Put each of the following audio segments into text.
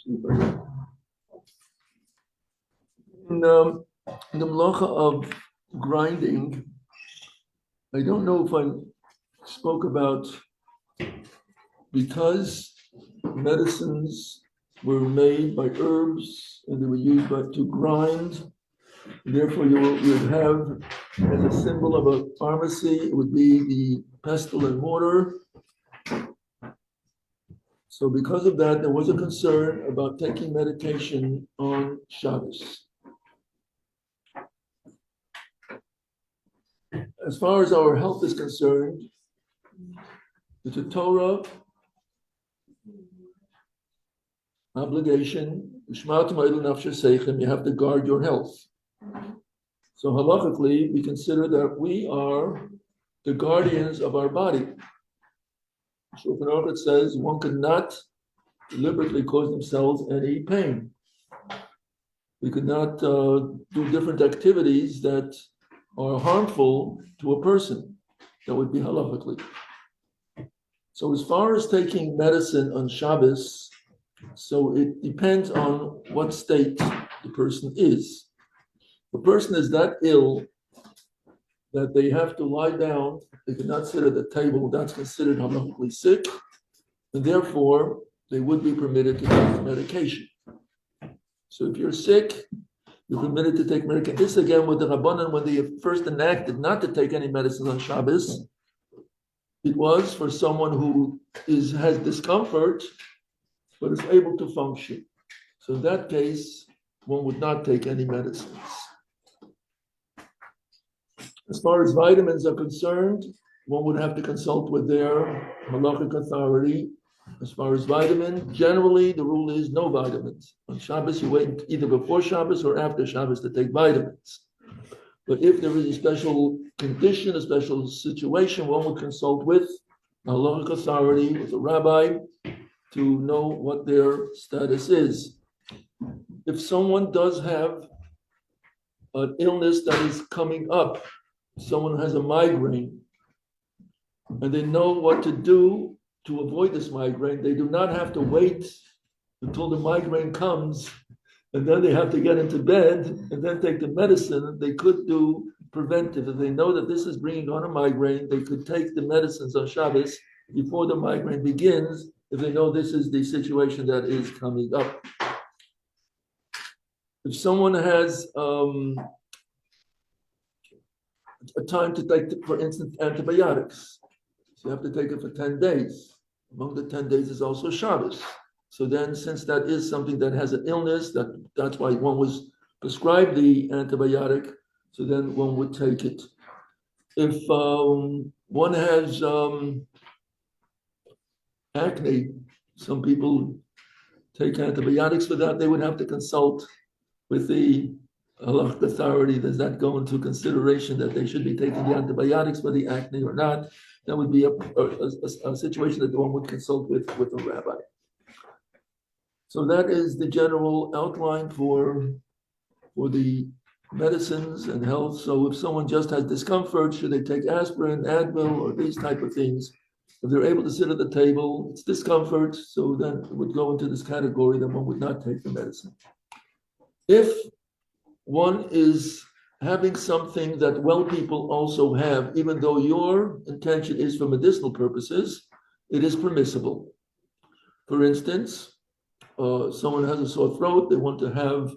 In the melacha of grinding, I don't know if I spoke about, because medicines were made by herbs and they were used to grind. Therefore, you would have as a symbol of a pharmacy, it would be the pestle and mortar. So because of that, there was a concern about taking medication on Shabbos. As far as our health is concerned, it's a Torah obligation. You have to guard your health. So halachically, we consider that we are the guardians of our body. Shulchan Aruch says one could not deliberately cause themselves any pain. We could not do different activities that are harmful to a person. That would be halachically. So as far as taking medicine on Shabbos, so it depends on what state the person is. If a person is that ill that they have to lie down, they cannot sit at the table, that's considered halachically sick, and therefore they would be permitted to take medication. So if you're sick, you're permitted to take medication. This again with the Rabbanan, when they first enacted not to take any medicine on Shabbos, it was for someone who has discomfort but is able to function. So in that case, one would not take any medicines. As far as vitamins are concerned, one would have to consult with their halachic authority. As far as vitamin, generally the rule is no vitamins. On Shabbos, you wait either before Shabbos or after Shabbos to take vitamins. But if there is a special condition, a special situation, one would consult with a halachic authority, with a rabbi, to know what their status is. If someone does have an illness that is coming up, someone has a migraine, and they know what to do to avoid this migraine, they do not have to wait until the migraine comes, and then they have to get into bed and then take the medicine. They could do preventive. If they know that this is bringing on a migraine, they could take the medicines on Shabbos before the migraine begins, if they know this is the situation that is coming up. If someone has a time to take, for instance, antibiotics, so you have to take it for 10 days. Among the 10 days is also Shabbos. So then, since that is something that has an illness, that's why one was prescribed the antibiotic, so then one would take it. If one has acne, some people take antibiotics for that, they would have to consult with the halachic authority. Does that go into consideration that they should be taking the antibiotics for the acne or not? That would be a situation that one would consult with a rabbi. So that is the general outline for the medicines and health. So if someone just has discomfort, should they take aspirin, Advil, or these type of things? If they're able to sit at the table, it's discomfort, so then it would go into this category that one would not take the medicine. If one is having something that well people also have, even though your intention is for medicinal purposes, it is permissible. For instance, someone has a sore throat, they want to have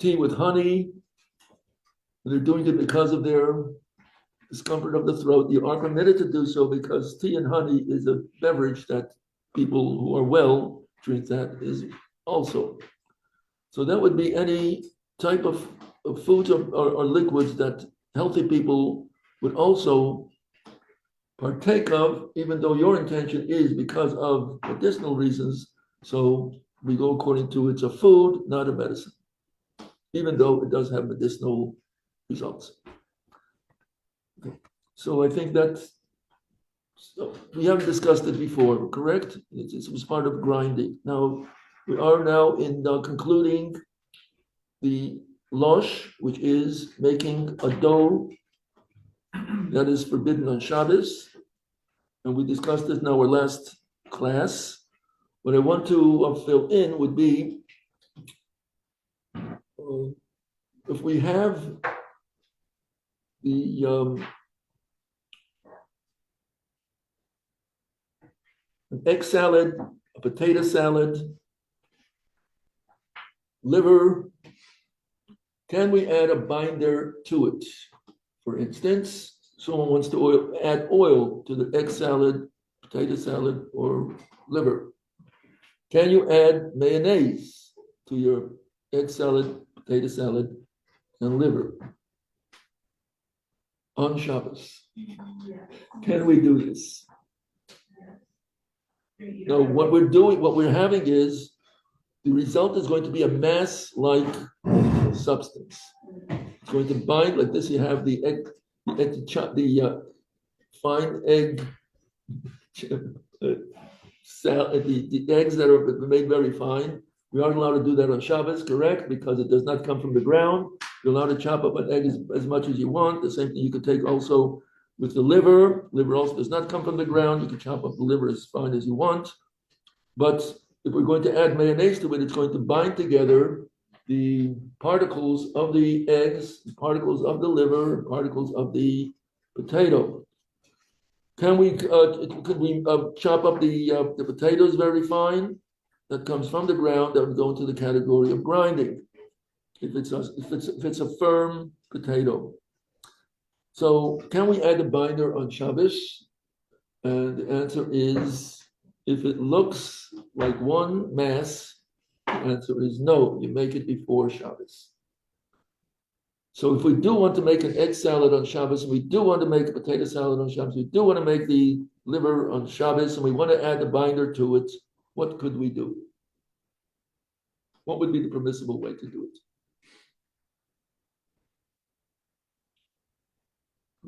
tea with honey, they're doing it because of their discomfort of the throat. You are permitted to do so because tea and honey is a beverage that people who are well drink that is also. So that would be any type of foods or liquids that healthy people would also partake of, even though your intention is because of medicinal reasons. So we go according to it's a food, not a medicine, even though it does have medicinal results. Okay. So I think we haven't discussed it before, correct? It was part of grinding. Now, we are now in concluding the losh, which is making a dough that is forbidden on Shabbos. And we discussed this in our last class. what I want to fill in would be if we have the an egg salad, a potato salad, liver, can we add a binder to it? For instance, someone wants to add oil to the egg salad, potato salad, or liver. Can you add mayonnaise to your egg salad, potato salad, and liver on Shabbos? Can we do this? No, what we're having is, the result is going to be a mass-like substance. It's going to bind like this. You have the egg, the fine egg, the eggs that are made very fine. We aren't allowed to do that on Shabbos, correct? Because it does not come from the ground. You're allowed to chop up an egg as much as you want. The same thing you could take also with the liver. Liver also does not come from the ground. You can chop up the liver as fine as you want. But if we're going to add mayonnaise to it, it's going to bind together the particles of the eggs, the particles of the liver, particles of the potato. Could we chop up the potatoes very fine? That comes from the ground. That would go into the category of grinding. If it's a firm potato. So can we add a binder on Shabbos? And the answer is, if it looks like one mass, the answer is no. You make it before Shabbos. So if we do want to make an egg salad on Shabbos, and we do want to make a potato salad on Shabbos, we do want to make the liver on Shabbos, and we want to add the binder to it, what could we do? What would be the permissible way to do it?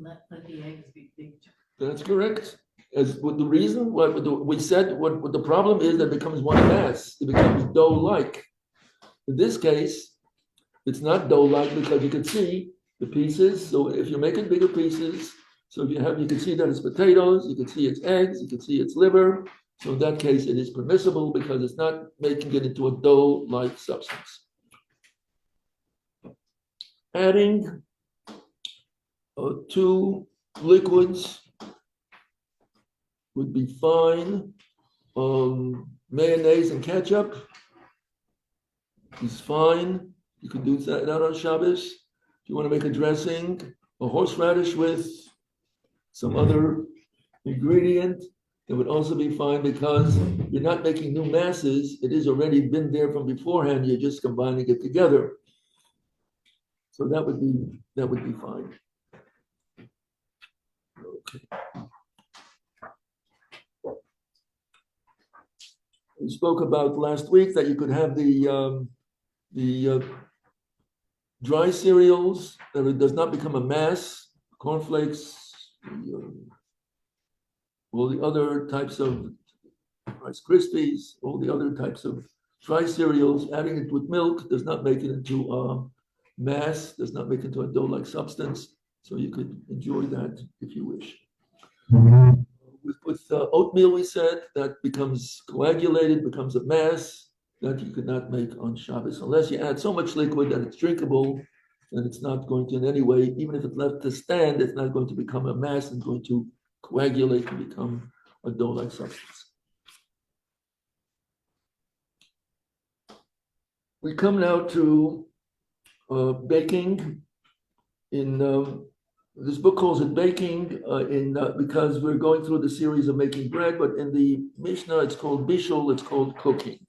Let the eggs be big. That's correct. As with the reason, we said, what the problem is that it becomes one mass. It becomes dough-like. In this case, it's not dough-like because you can see the pieces. So if you're making bigger pieces, so if you can see that it's potatoes, you can see it's eggs, you can see it's liver. So in that case, it is permissible because it's not making it into a dough-like substance. Adding 2 liquids would be fine. Mayonnaise and ketchup is fine. You can do that on Shabbos. If you want to make a dressing, a horseradish with some other ingredient, it would also be fine because you're not making new masses. It has already been there from beforehand. You're just combining it together. So that would be fine. Okay. We spoke about last week that you could have the dry cereals, that it does not become a mass, cornflakes, all the other types of Rice Krispies, all the other types of dry cereals. Adding it with milk does not make it into a mass, does not make it into a dough-like substance. So you could enjoy that if you wish. Mm-hmm. With oatmeal, we said that becomes coagulated, becomes a mass that you could not make on Shabbos unless you add so much liquid that it's drinkable, and it's not going to in any way, even if it's left to stand, it's not going to become a mass and going to coagulate and become a dough-like substance. We come now to baking. In this book calls it baking because we're going through the series of making bread, but in the Mishnah it's called bishul, it's called cooking.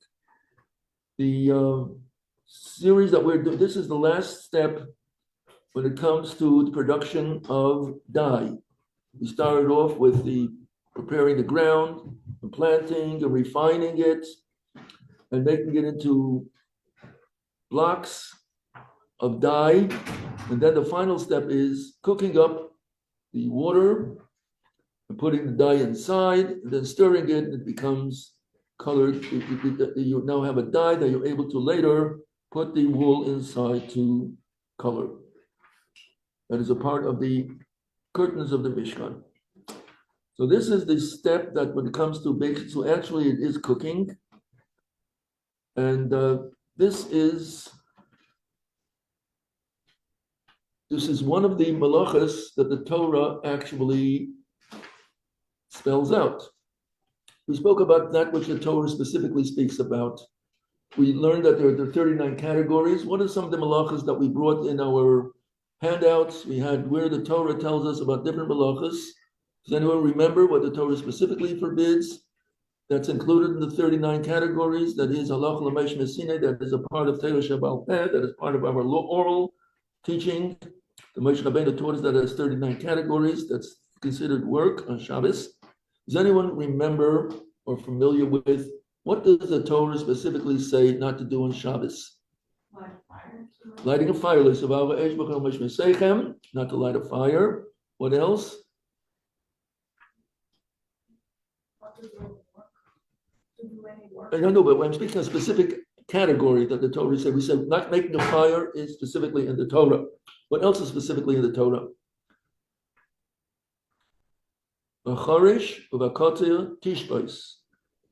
The series that we're doing, this is the last step when it comes to the production of dye. We started off with preparing the ground, and planting and refining it, and making it into blocks of dye. And then the final step is cooking up the water and putting the dye inside, and then stirring it, and it becomes colored. You now have a dye that you're able to later put the wool inside to color. That is a part of the curtains of the Mishkan. So this is the step that when it comes to baking, so actually it is cooking. And this is one of the malachas that the Torah actually spells out. We spoke about that which the Torah specifically speaks about. We learned that there are 39 categories. What are some of the malachas that we brought in our handouts? We had where the Torah tells us about different malachas. Does anyone remember what the Torah specifically forbids? That's included in the 39 categories. That is halach l'meish mesine. That is a part of Torah Shabbal Peh. That is part of our oral teaching. The Moshe Rabbeinu taught us that has 39 categories. That's considered work on Shabbos. Does anyone remember or familiar with what does the Torah specifically say not to do on Shabbos? Lighting a fire. Not to light a fire. What else? I don't know, but when I'm speaking of a specific category that the Torah said, we said not making a fire is specifically in the Torah. What else is specifically in the Torah?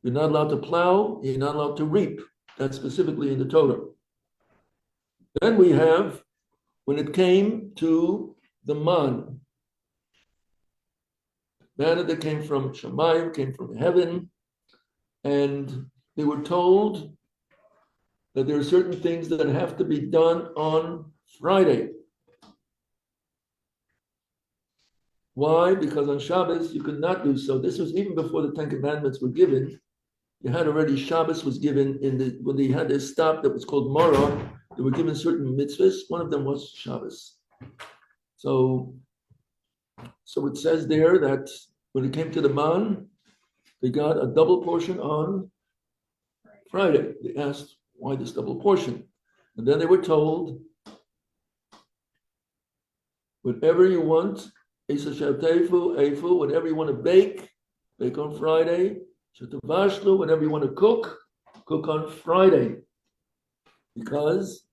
You're not allowed to plow, you're not allowed to reap. That's specifically in the Torah. Then we have, when it came to the man, manna that came from Shemayim, came from heaven, and they were told that there are certain things that have to be done on Friday. Why? Because on Shabbos you could not do so. This was even before the Ten Commandments were given. You had already, Shabbos was given when they had this stop that was called Mara, they were given certain mitzvahs. One of them was Shabbos. So it says there that when it came to the man, they got a double portion on Friday. They asked, why this double portion? And then they were told, whatever you want, whatever you want to bake on Friday. Whatever you want to cook on Friday. Because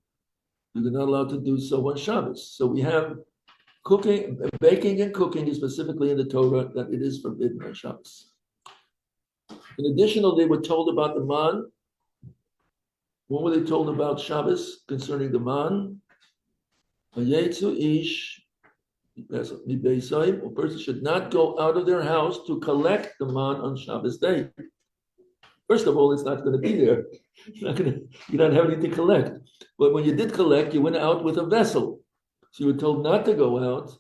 you're not allowed to do so on Shabbos. So we have cooking, baking and cooking is specifically in the Torah that it is forbidden on Shabbos. In addition, they were told about the man. What were they told about Shabbos concerning the man? A person should not go out of their house to collect the man on Shabbos day. First of all, it's not going to be there. You don't have anything to collect. But when you did collect, you went out with a vessel. So you were told not to go out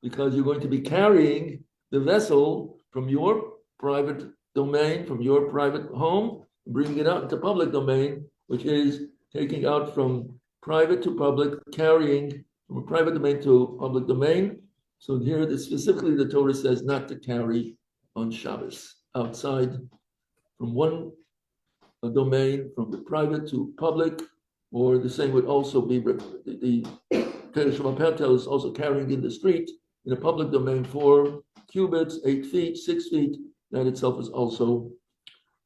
because you're going to be carrying the vessel from your private domain, from your private home, bringing it out into public domain, which is taking out from private to public, carrying from a private domain to public domain. So here, specifically, the Torah says not to carry on Shabbos outside from one domain, from the private to public, or the same would also be the Teves is also carrying in the street in a public domain 4 cubits, 8 feet, 6 feet. That itself is also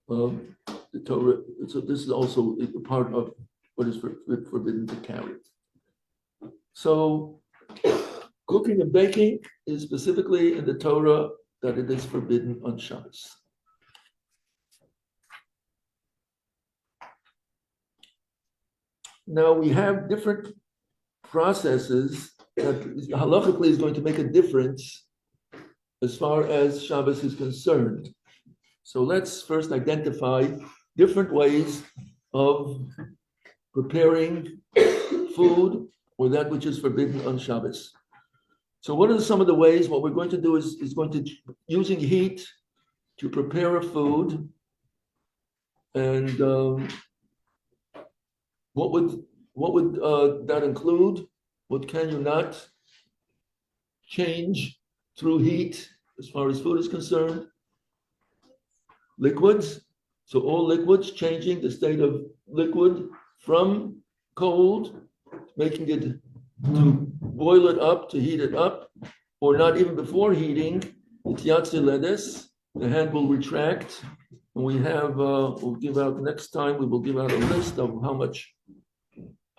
the Torah. So this is also a part of what is forbidden to carry. So cooking and baking is specifically in the Torah that it is forbidden on Shabbos. Now we have different processes that halachically is going to make a difference as far as Shabbos is concerned. So let's first identify different ways of preparing food or that which is forbidden on Shabbos. So what are some of the ways? What we're going to do is going to using heat to prepare a food, and what would that include? What can you not change through heat as far as food is concerned? Liquids. So all liquids, changing the state of liquid from cold, making it to boil it up, to heat it up, or not even before heating. It's yatziledes. The hand will retract. And we have, we'll give out next time, we will give out a list of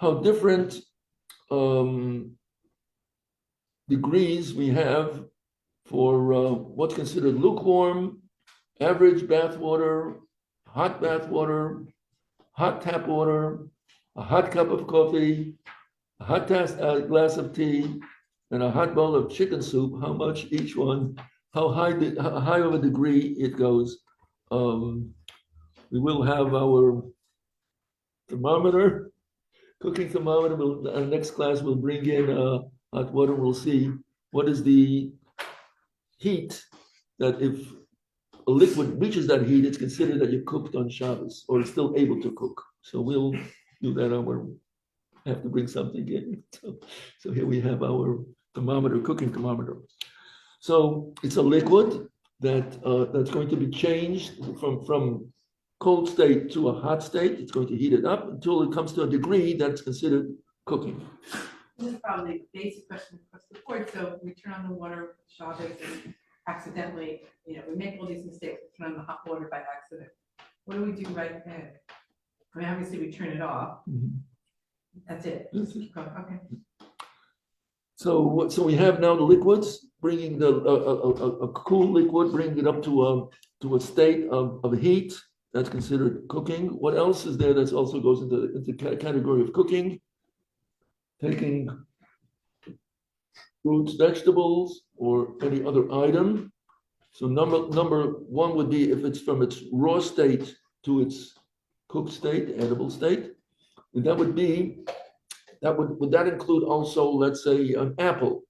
how different degrees we have for what's considered lukewarm, average bath water, hot bath water, hot tap water, a hot cup of coffee, a hot glass of tea, and a hot bowl of chicken soup, how much each one, how high of a degree it goes. We will have our thermometer, cooking thermometer. Our next class will bring in hot water. We'll see what is the heat that if a liquid reaches that heat, it's considered that you cooked on Shabbos or it's still able to cook. So we'll do that on our, have to bring something in. So here we have our thermometer, cooking thermometer. So it's a liquid that that's going to be changed from cold state to a hot state. It's going to heat it up until it comes to a degree that's considered cooking. This is probably a basic question across the board. So we turn on the water, Shabbos, and accidentally, we make all these mistakes. We turn on the hot water by accident. What do we do right then? I mean, obviously we turn it off. Mhm. That's it. That's it. Keep going. Okay. So we have now the liquids, bringing a cool liquid, bringing it up to a state of heat. That's considered cooking. What else is there that also goes into the category of cooking? Taking fruits, vegetables, or any other item. So number one would be if it's from its raw state to its cooked state, edible state. And that would that include also, let's say, an apple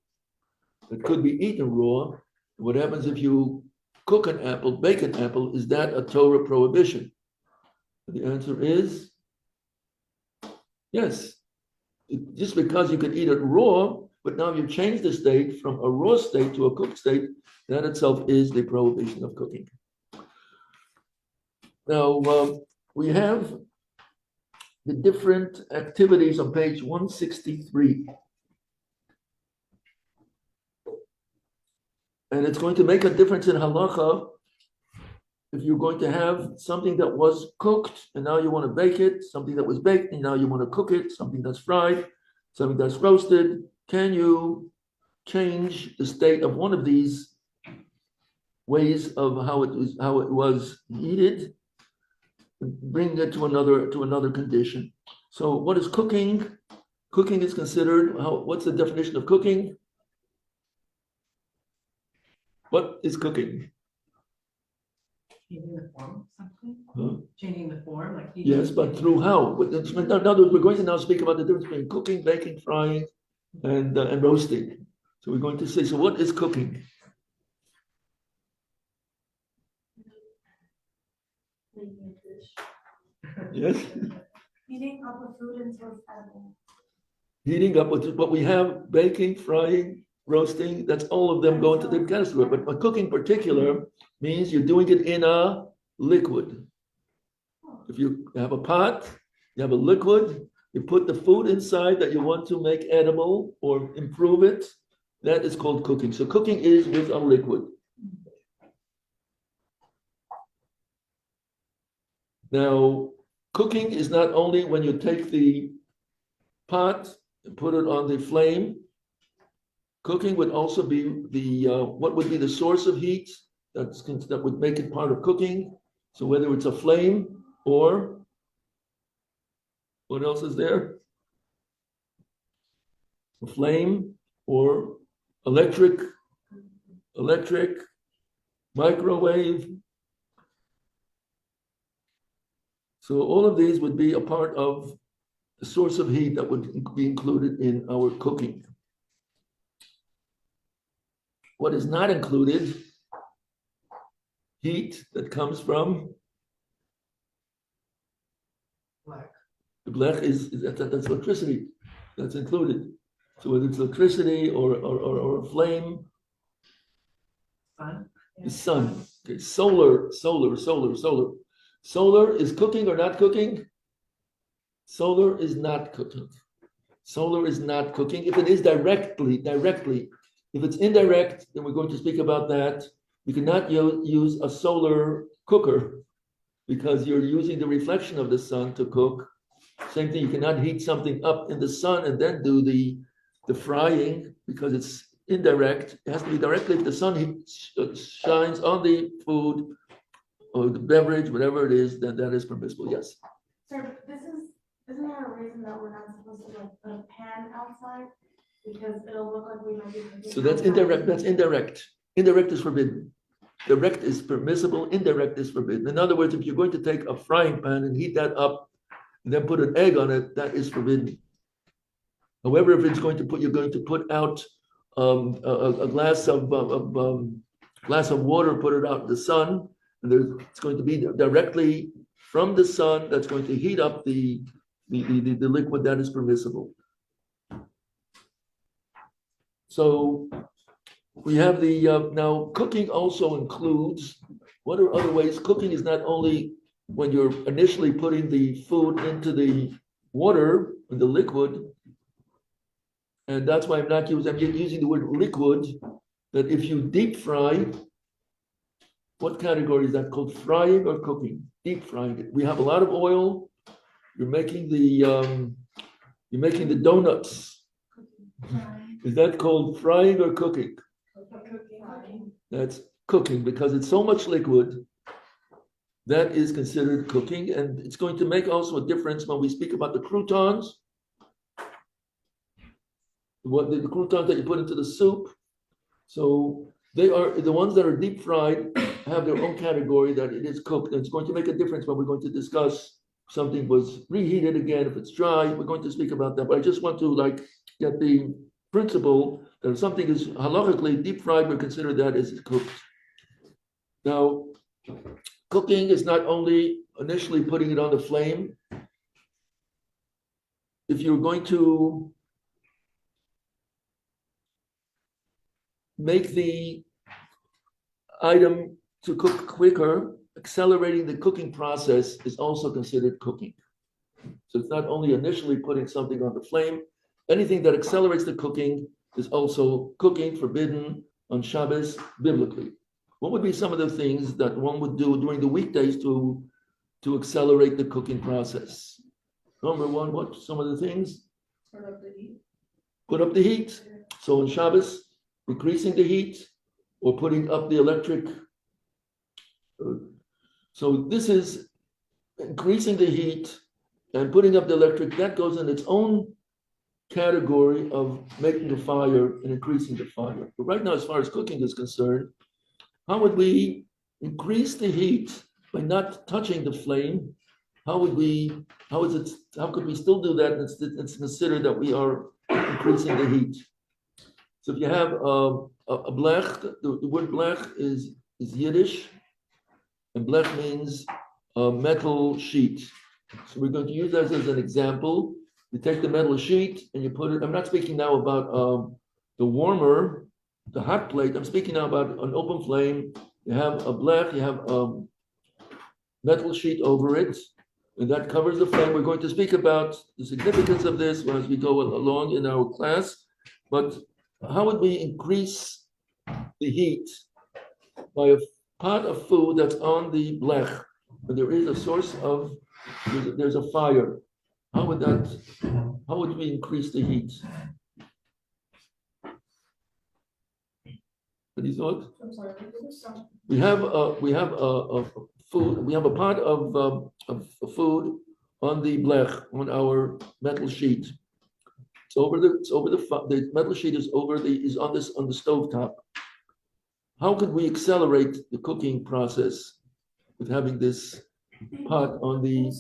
that could be eaten raw? What happens if you cook an apple, bake an apple? Is that a Torah prohibition? The answer is yes. Just because you can eat it raw, but now you've changed the state from a raw state to a cooked state, that itself is the prohibition of cooking. Now, we have the different activities on page 163. And it's going to make a difference in halacha if you're going to have something that was cooked and now you want to bake it, something that was baked and now you want to cook it, something that's fried, something that's roasted. Can you change the state of one of these ways of how it was heated, bring it to another condition? So what is cooking? Cooking is considered, what's the definition of cooking? What is cooking? Changing the form of something? Huh? Changing the form? Like Yes, but through how? In other words, we're going to now speak about the difference between cooking, baking, frying, and roasting. So we're going to say, so what is cooking? Making a dish. Yes? Heating up the food until it's edible. Heating up what we have, baking, frying, roasting, that's all of them go into the category. But cooking in particular means you're doing it in a liquid. If you have a pot, you have a liquid, you put the food inside that you want to make edible or improve it, that is called cooking. So cooking is with a liquid. Now, cooking is not only when you take the pot and put it on the flame. Cooking would also be what would be the source of heat that would make it part of cooking. So whether it's a flame or what else is there? A flame or electric, microwave. So all of these would be a part of the source of heat that would be included in our cooking. What is not included? Heat that comes from black. the black that's electricity. That's included. So whether it's electricity or a flame, Sun. the sun. Okay, solar. Solar is cooking or not cooking? Solar is not cooking. Solar is not cooking. If it is directly. If it's indirect, then we're going to speak about that. You cannot use a solar cooker because you're using the reflection of the sun to cook. Same thing, you cannot heat something up in the sun and then do the frying because it's indirect. It has to be directly if the sun shines on the food or the beverage, whatever it is, then that is permissible, yes. Sir, isn't there a reason that we're not supposed to like put a pan outside? Because it'll look like we might be cooking. So that's outside. indirect. That's indirect. Indirect is forbidden. Direct is permissible. Indirect is forbidden. In other words, if you're going to take a frying pan and heat that up and then put an egg on it, that is forbidden. However, if it's going to put, you're going to put out a glass of water, put it out in the sun, and it's going to be directly from the sun that's going to heat up the liquid, that is permissible. So we have the now cooking also includes, what are other ways? Cooking is not only when you're initially putting the food into the water, in the liquid, and that's why I'm using the word liquid, that if you deep fry, what category is that called? Frying or cooking? Deep frying it. We have a lot of oil. You're making the donuts. Is that called frying or cooking? That's cooking because it's so much liquid. That is considered cooking, and it's going to make also a difference when we speak about the croutons. What the croutons that you put into the soup. So they are the ones that are deep fried have their own category that it is cooked. And it's going to make a difference when we're going to discuss something was reheated again. If it's dry, we're going to speak about that. But I just want to get the principle that if something is halachically deep fried, we consider that as cooked. Now, cooking is not only initially putting it on the flame. If you're going to make the item to cook quicker, accelerating the cooking process is also considered cooking. So it's not only initially putting something on the flame, anything that accelerates the cooking is also cooking, forbidden on Shabbos biblically. What would be some of the things that one would do during the weekdays to accelerate the cooking process? Number one, what some of the things? Turn up the heat. Put up the heat. So on Shabbos, increasing the heat or putting up the electric. So this is increasing the heat and putting up the electric. That goes in its own category of making a fire and increasing the fire. But right now, as far as cooking is concerned, how would we increase the heat by not touching the flame? How could we still do that? And it's considered that we are increasing the heat. So if you have a blech, the word blech is Yiddish, and blech means a metal sheet. So we're going to use that as an example. You take the metal sheet and you put it, I'm not speaking now about the warmer, the hot plate. I'm speaking now about an open flame. You have a blech, you have a metal sheet over it, and that covers the flame. We're going to speak about the significance of this as we go along in our class, but how would we increase the heat by a pot of food that's on the blech, but there is a source of, there's a fire? How would we increase the heat? Any thought? I'm sorry, We have a food. We have a pot of food on the blech on our metal sheet. The metal sheet is on the stove top. How could we accelerate the cooking process with having this pot on the,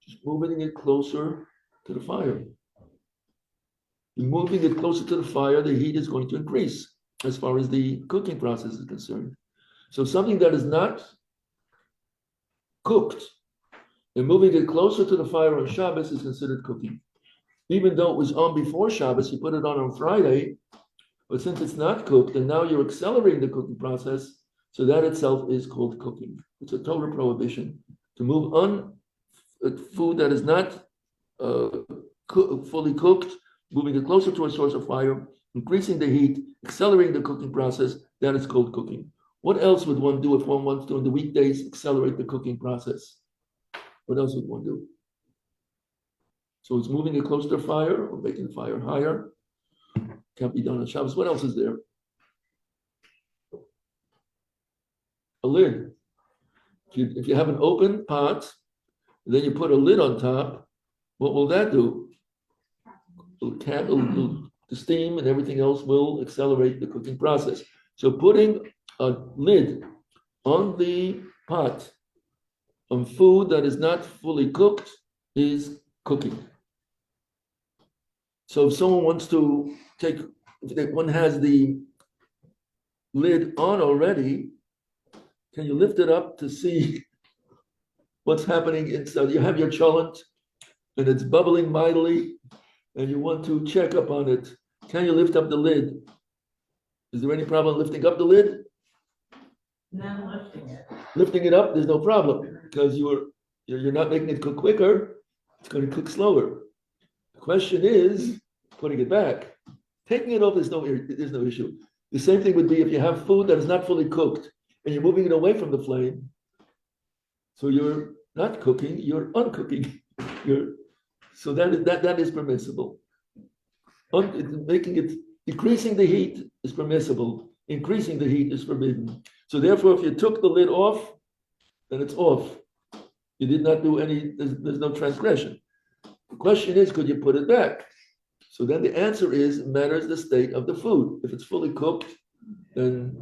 just moving it closer to the fire? Moving it closer to the fire, the heat is going to increase as far as the cooking process is concerned. So something that is not cooked and moving it closer to the fire on Shabbos is considered cooking. Even though it was on before Shabbos, you put it on Friday, but since it's not cooked and now you're accelerating the cooking process, so that itself is called cooking. It's a total prohibition to move on food that is not fully cooked, moving it closer to a source of fire, increasing the heat, accelerating the cooking process. That is called cooking. What else would one do if one wants to, in the weekdays, accelerate the cooking process? What else would one do? So it's moving it closer to fire or making the fire higher. Can't be done on Shabbos. What else is there? A lid. If you have an open pot, then you put a lid on top, what will that do? The steam and everything else will accelerate the cooking process. So putting a lid on the pot on food that is not fully cooked is cooking. So if someone wants to if one has the lid on already, can you lift it up to see what's happening inside? You have your cholent and it's bubbling mightily and you want to check up on it. Can you lift up the lid? Is there any problem lifting up the lid? Not lifting it. Lifting it up, there's no problem because you're not making it cook quicker. It's going to cook slower. The question is putting it back. Taking it off, there's no issue. The same thing would be if you have food that is not fully cooked and you're moving it away from the flame. So you're not cooking, you're uncooking. So that is permissible. Decreasing the heat is permissible. Increasing the heat is forbidden. So therefore, if you took the lid off, then it's off. You did not do there's no transgression. The question is, could you put it back? So then the answer is, it matters the state of the food. If it's fully cooked, then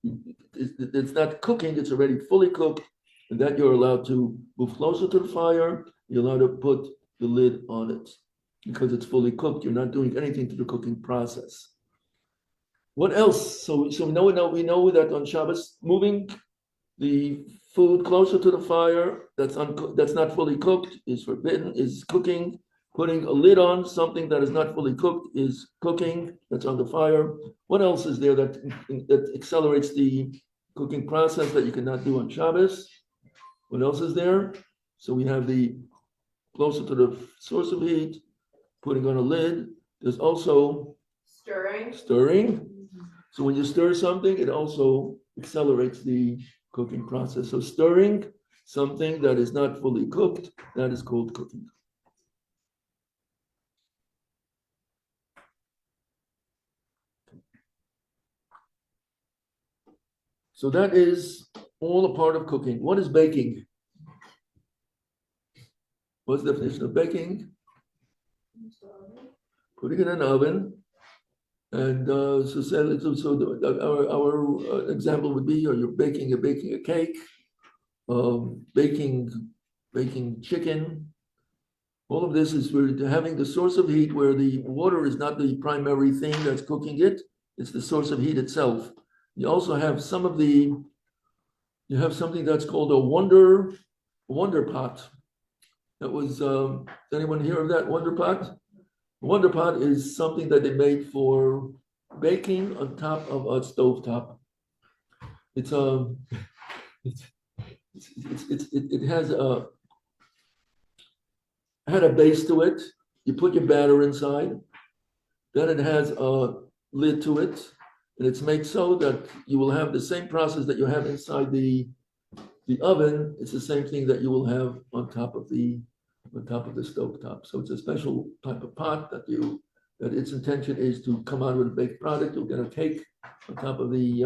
it's not cooking, it's already fully cooked, and that you're allowed to move closer to the fire, you're allowed to put the lid on it. Because it's fully cooked, you're not doing anything to the cooking process. What else? So we know that on Shabbos, moving the food closer to the fire that's not fully cooked is forbidden, is cooking. Putting a lid on something that is not fully cooked is cooking, that's on the fire. What else is there that accelerates the cooking process that you cannot do on Shabbos? What else is there? So we have the closer to the source of heat, putting on a lid. There's also stirring. So when you stir something, it also accelerates the cooking process. So stirring something that is not fully cooked, that is called cooking. So that is all a part of cooking. What is baking? What's the definition of baking? Putting it in an oven. And our example would be, you're baking a cake, baking chicken. All of this is we're having the source of heat where the water is not the primary thing that's cooking it. It's the source of heat itself. You also have something that's called a wonder pot. That was, does anyone hear of that wonder pot? A wonder pot is something that they made for baking on top of a stovetop. It had a base to it. You put your batter inside. Then it has a lid to it. And it's made so that you will have the same process that you have inside the oven. It's the same thing that you will have on top of the stovetop. So it's a special type of pot that its intention is to come out with a baked product. You'll get a cake on top of the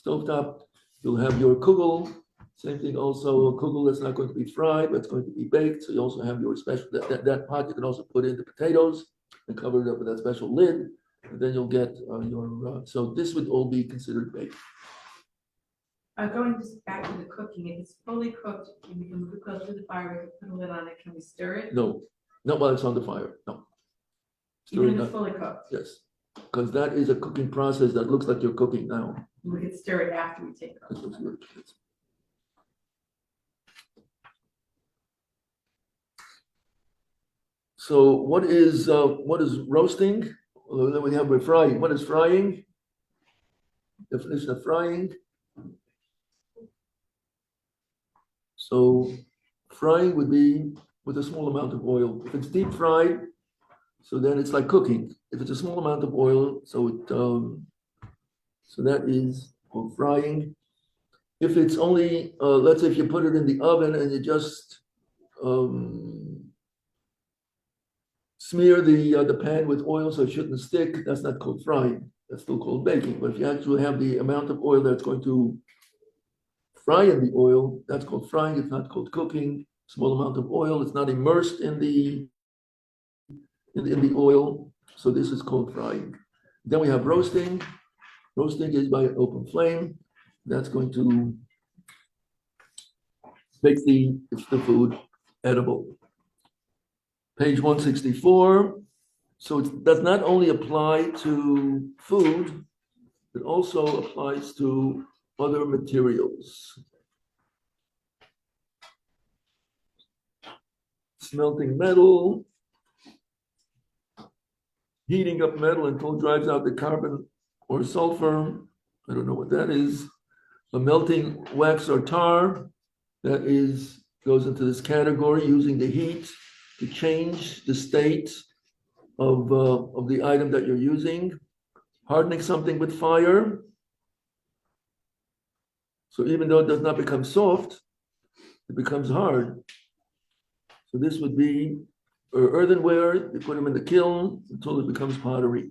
stovetop. You'll have your kugel. Same thing also, a kugel that's not going to be fried, but it's going to be baked. So you also have your special, that pot you can also put in the potatoes and cover it up with that special lid. And then you'll get so this would all be considered baked. Going just back to the cooking, if it's fully cooked, we can move it close to the fire, we can put a lid on it, can we stir it? No, not while it's on the fire, no. Even if it's fully cooked? Yes, because that is a cooking process that looks like you're cooking now. We can stir it after we take it off. So what is roasting? Then we have frying. What is frying? Definition of frying. So frying would be with a small amount of oil. If it's deep fried, so then it's like cooking. If it's a small amount of oil, so that is called frying. If it's only, let's say if you put it in the oven and you just smear the pan with oil so it shouldn't stick, that's not called frying. That's still called baking. But if you actually have the amount of oil that's going to fry in the oil, that's called frying. It's not called cooking. Small amount of oil. It's not immersed in the oil. So this is called frying. Then we have roasting. Roasting is by an open flame. That's going to make the food edible. Page 164. So it does not only apply to food, it also applies to other materials. Smelting metal, heating up metal until it drives out the carbon or sulfur. I don't know what that is. A melting wax or tar, that goes into this category, using the heat to change the state of the item that you're using. Hardening something with fire. So even though it does not become soft, it becomes hard. So this would be earthenware. You put them in the kiln until it becomes pottery.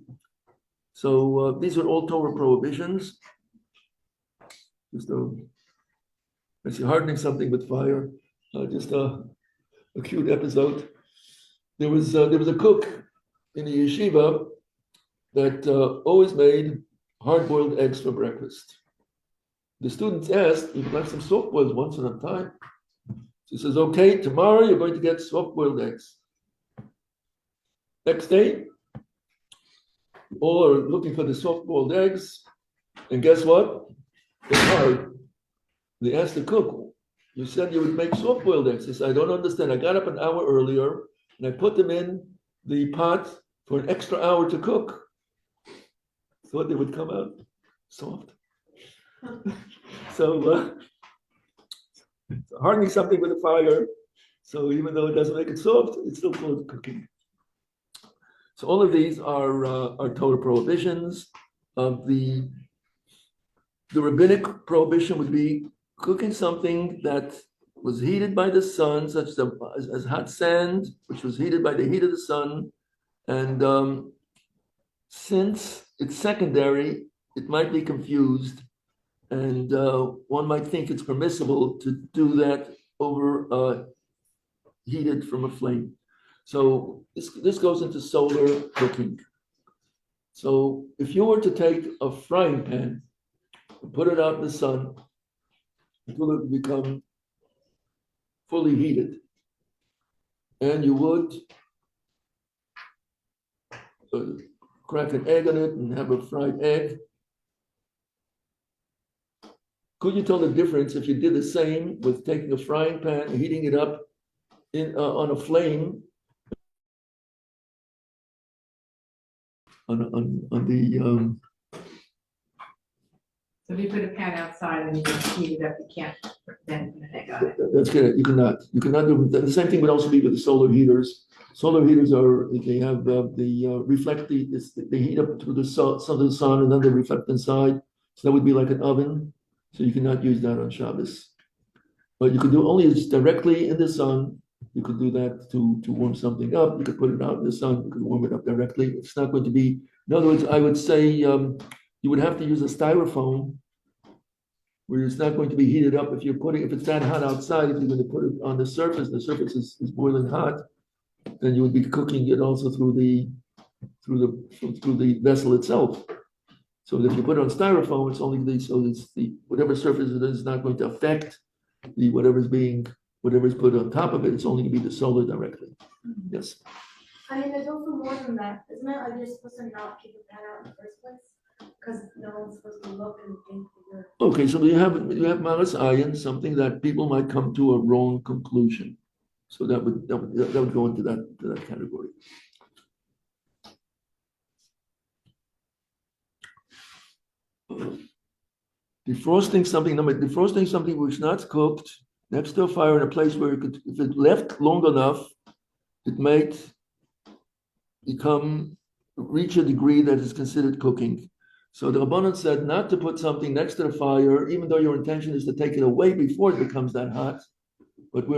So these are all Torah prohibitions. I see hardening something with fire. Just a cute episode. There was a cook in the yeshiva that always made hard-boiled eggs for breakfast. The students asked, "We'd like some soft-boiled once in a time." She says, "Okay, tomorrow you're going to get soft-boiled eggs." Next day, all are looking for the soft-boiled eggs, and guess what? It's hard. They asked the cook, "You said you would make soft-boiled eggs." He said, "I don't understand. I got up an hour earlier, and I put them in the pot for an extra hour to cook. Thought they would come out soft." So hardening something with a fire, so even though it doesn't make it soft, it's still called cooking. So all of these are Torah prohibitions. The rabbinic prohibition would be cooking something that was heated by the sun, such as hot sand, which was heated by the heat of the sun. And since it's secondary, it might be confused. And one might think it's permissible to do that over heated from a flame. So this goes into solar cooking. So if you were to take a frying pan and put it out in the sun until it become fully heated, and you would crack an egg on it and have a fried egg, could you tell the difference if you did the same with taking a frying pan and heating it up on a flame on the So if you put a pan outside and you can heat it up, you can't then put an egg on it. That's good. You cannot do the same thing would also be with the solar heaters. Solar heaters reflect they heat up through the sun and then they reflect inside. So that would be like an oven. So you cannot use that on Shabbos. But you could do only directly in the sun. You could do that to warm something up. You could put it out in the sun. You could warm it up directly. It's not going to be. In other words, I would say you would have to use a styrofoam where it's not going to be heated up. If it's that hot outside, if you're going to put it on the surface is boiling hot, then you would be cooking it also through the vessel itself. So if you put it on styrofoam, it's only whatever surface it is not going to affect whatever's put on top of it. It's only going to be the solar directly. Yes. I mean, there's also more than that. Isn't it like you're supposed to not keep a pan out in the first place? Because no one's supposed to look and think that you're. Okay, so you have malas ayin, something that people might come to a wrong conclusion. So that would go into that category. Defrosting something which is not cooked next to a fire in a place where if it left long enough, it might reach a degree that is considered cooking. So the Rabbanan said not to put something next to the fire, even though your intention is to take it away before it becomes that hot. But we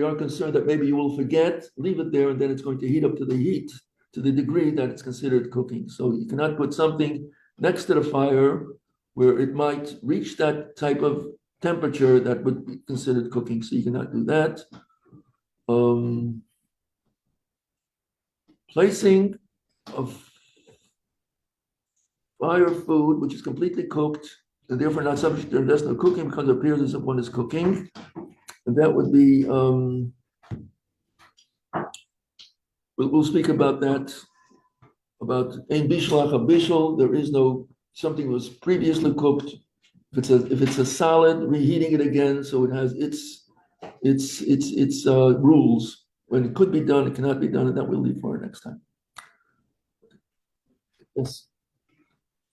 are concerned that maybe you will forget, leave it there, and then it's going to heat up to the degree that it's considered cooking. So you cannot put something next to the fire where it might reach that type of temperature, that would be considered cooking, so you cannot do that. Placing of fire food, which is completely cooked, and therefore not subject to intestinal cooking, because it appears as if one is cooking. And that would be, we'll speak about that, about ein bishlach bishul. There is no, something was previously cooked. If it's a salad, reheating it again, so it has its rules. When it could be done, it cannot be done, and that we'll leave for next time. Yes.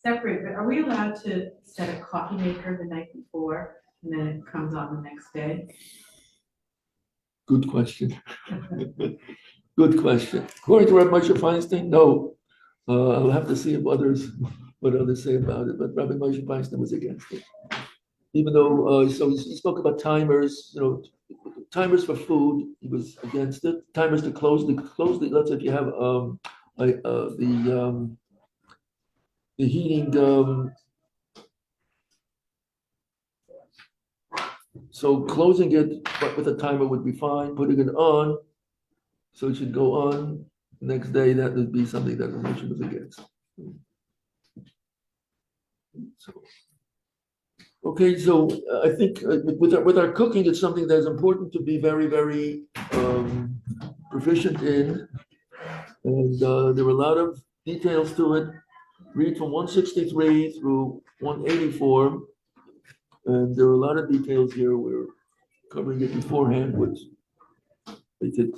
Separate, but are we allowed to set a coffee maker the night before and then it comes on the next day? Good question. Good question. According to Rabbi Moshe Feinstein, no. I'll have to see what others say about it, but Rabbi Moshe Feinstein was against it. Even though, so he spoke about timers, timers for food, he was against it. Timers to close the, let's say if you have the heating, so closing it but with a timer would be fine, putting it on, so it should go on next day, that would be something that Rashi was against. So, okay, so I think with our cooking, it's something that is important to be very, very proficient in, and there were a lot of details to it. Read from 163 through 184, and there are a lot of details here. We're covering it beforehand, which they did.